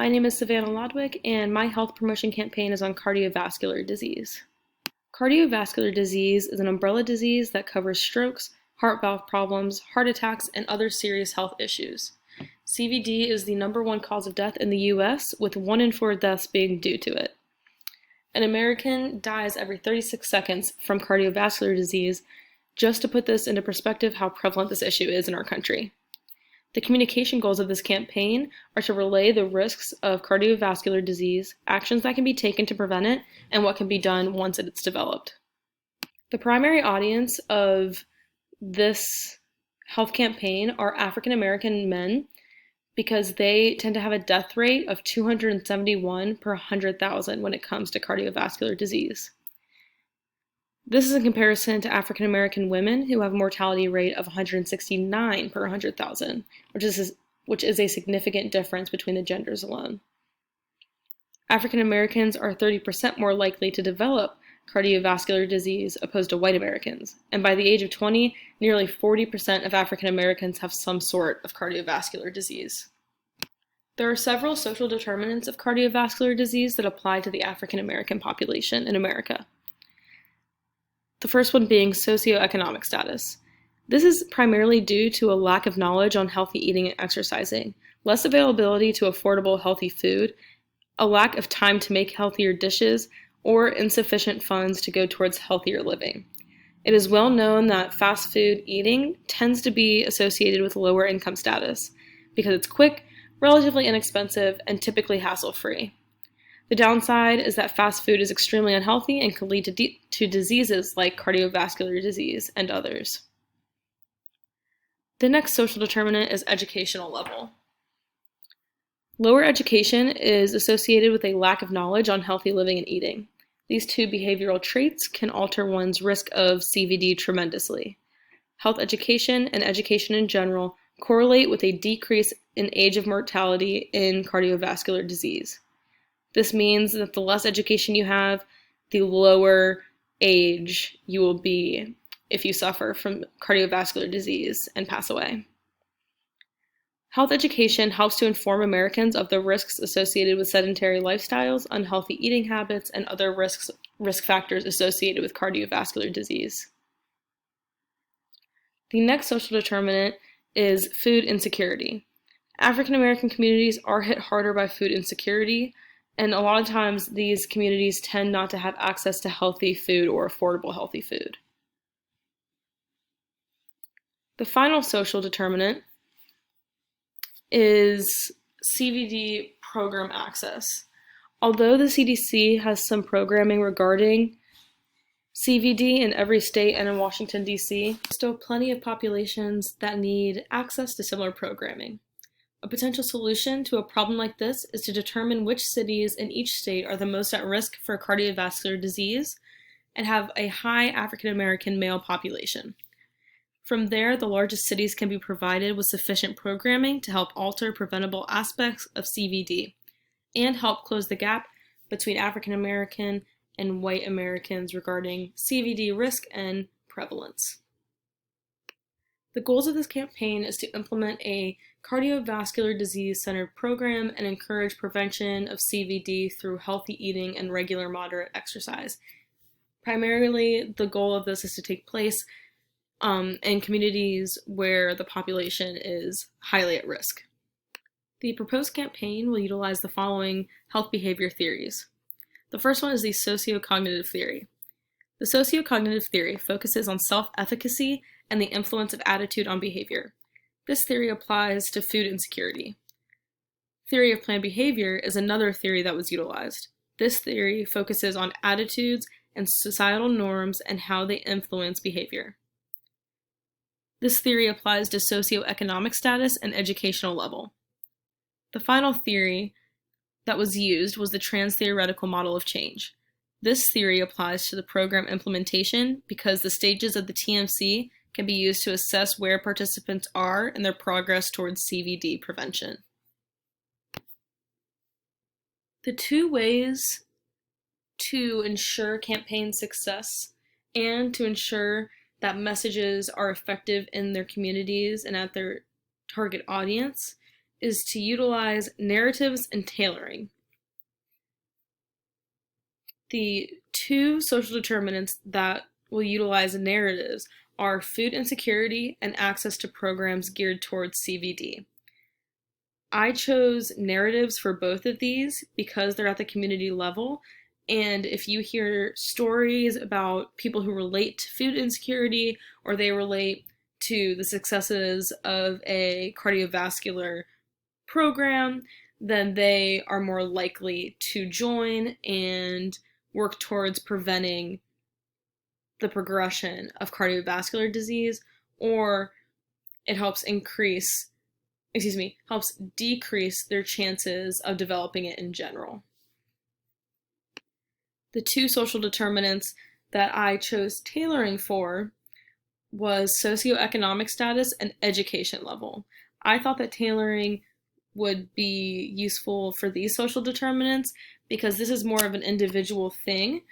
My name is Savannah Lodwick, and my health promotion campaign is on cardiovascular disease. Cardiovascular disease is an umbrella disease that covers strokes, heart valve problems, heart attacks, and other serious health issues. CVD is the #1 cause of death in the US, with 1 in 4 deaths being due to it. An American dies every 36 seconds from cardiovascular disease, just to put this into perspective how prevalent this issue is in our country. The communication goals of this campaign are to relay the risks of cardiovascular disease, actions that can be taken to prevent it, and what can be done once it's developed. The primary audience of this health campaign are African American men because they tend to have a death rate of 271 per 100,000 when it comes to cardiovascular disease. This is in comparison to African American women who have a mortality rate of 169 per 100,000, which is a significant difference between the genders alone. African Americans are 30% more likely to develop cardiovascular disease opposed to white Americans, and by the age of 20, nearly 40% of African Americans have some sort of cardiovascular disease. There are several social determinants of cardiovascular disease that apply to the African American population in America. The first one being socioeconomic status. This is primarily due to a lack of knowledge on healthy eating and exercising, less availability to affordable healthy food, a lack of time to make healthier dishes, or insufficient funds to go towards healthier living. It is well known that fast food eating tends to be associated with lower income status because it's quick, relatively inexpensive, and typically hassle-free. The downside is that fast food is extremely unhealthy and can lead to diseases like cardiovascular disease and others. The next social determinant is educational level. Lower education is associated with a lack of knowledge on healthy living and eating. These two behavioral traits can alter one's risk of CVD tremendously. Health education and education in general correlate with a decrease in age of mortality in cardiovascular disease. This means that the less education you have, the lower age you will be if you suffer from cardiovascular disease and pass away. Health education helps to inform Americans of the risks associated with sedentary lifestyles, unhealthy eating habits, and other risk factors associated with cardiovascular disease. The next social determinant is food insecurity. African American communities are hit harder by food insecurity, and a lot of times these communities tend not to have access to healthy food or affordable healthy food. The final social determinant is Cvd Program Access. Although the CDC has some programming regarding CVD in every state and in Washington, D.C., there's still plenty of populations that need access to similar programming. A potential solution to a problem like this is to determine which cities in each state are the most at risk for cardiovascular disease and have a high African American male population. From there, the largest cities can be provided with sufficient programming to help alter preventable aspects of CVD and help close the gap between African American and white Americans regarding CVD risk and prevalence. The goals of this campaign is to implement a cardiovascular disease-centered program and encourage prevention of CVD through healthy eating and regular moderate exercise. Primarily, the goal of this is to take place in communities where the population is highly at risk. The proposed campaign will utilize the following health behavior theories. The first one is the Sociocognitive Theory. The Sociocognitive Theory focuses on self-efficacy and the influence of attitude on behavior. This theory applies to food insecurity. Theory of planned behavior is another theory that was utilized. This theory focuses on attitudes and societal norms and how they influence behavior. This theory applies to socioeconomic status and educational level. The final theory that was used was the trans-theoretical model of change. This theory applies to the program implementation because the stages of the TMC can be used to assess where participants are in their progress towards CVD prevention. The two ways to ensure campaign success and to ensure that messages are effective in their communities and at their target audience is to utilize narratives and tailoring. The two social determinants that will utilize narratives are food insecurity and access to programs geared towards CVD. I chose narratives for both of these because they're at the community level, and if you hear stories about people who relate to food insecurity or they relate to the successes of a cardiovascular program, then they are more likely to join and work towards preventing the progression of cardiovascular disease, or it helps decrease their chances of developing it in general. The two social determinants that I chose tailoring for was socioeconomic status and education level. I thought that tailoring would be useful for these social determinants because this is more of an individual thing,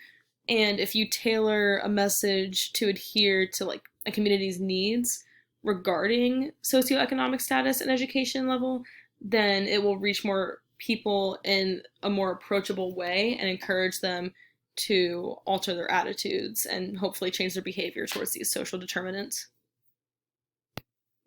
and if you tailor a message to adhere to like a community's needs regarding socioeconomic status and education level, then it will reach more people in a more approachable way and encourage them to alter their attitudes and hopefully change their behavior towards these social determinants.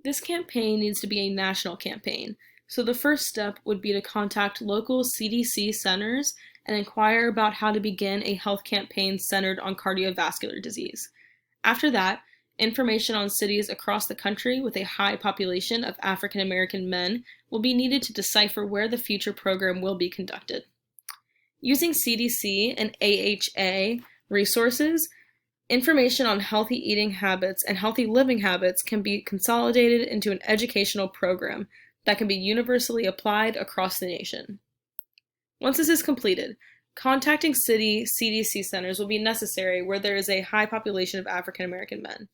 This campaign needs to be a national campaign. So the first step would be to contact local CDC centers and inquire about how to begin a health campaign centered on cardiovascular disease. After that, information on cities across the country with a high population of African American men will be needed to decipher where the future program will be conducted. Using CDC and AHA resources, information on healthy eating habits and healthy living habits can be consolidated into an educational program that can be universally applied across the nation. Once this is completed, contacting city CDC centers will be necessary where there is a high population of African American men,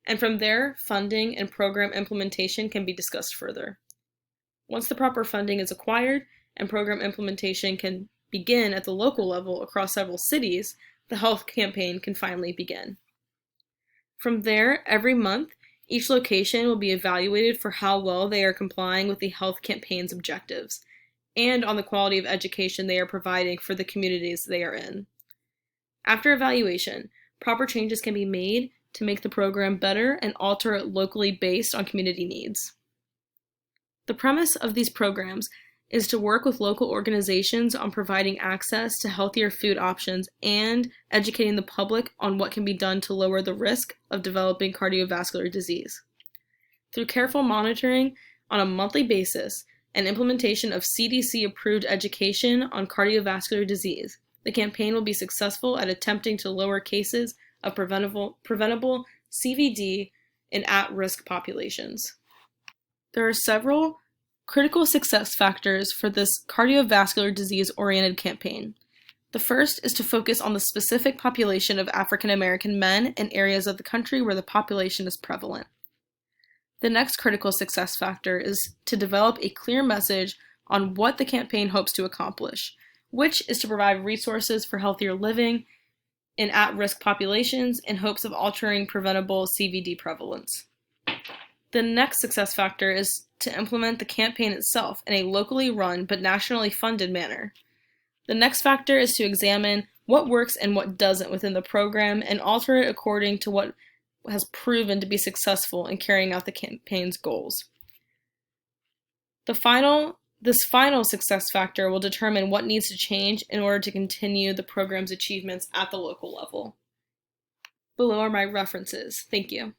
and from there, funding and program implementation can be discussed further. Once the proper funding is acquired and program implementation can begin at the local level across several cities, the health campaign can finally begin. From there, every month, each location will be evaluated for how well they are complying with the health campaign's objectives, and on the quality of education they are providing for the communities they are in. After evaluation, proper changes can be made to make the program better and alter it locally based on community needs. The premise of these programs is to work with local organizations on providing access to healthier food options and educating the public on what can be done to lower the risk of developing cardiovascular disease. Through careful monitoring on a monthly basis and implementation of CDC-approved education on cardiovascular disease, the campaign will be successful at attempting to lower cases of preventable CVD in at-risk populations. There are several critical success factors for this cardiovascular disease-oriented campaign. The first is to focus on the specific population of African American men in areas of the country where the population is prevalent. The next critical success factor is to develop a clear message on what the campaign hopes to accomplish, which is to provide resources for healthier living in at-risk populations in hopes of altering preventable CVD prevalence. The next success factor is to implement the campaign itself in a locally run but nationally funded manner. The next factor is to examine what works and what doesn't within the program and alter it according to what has proven to be successful in carrying out the campaign's goals. This final success factor will determine what needs to change in order to continue the program's achievements at the local level. Below are my references. Thank you.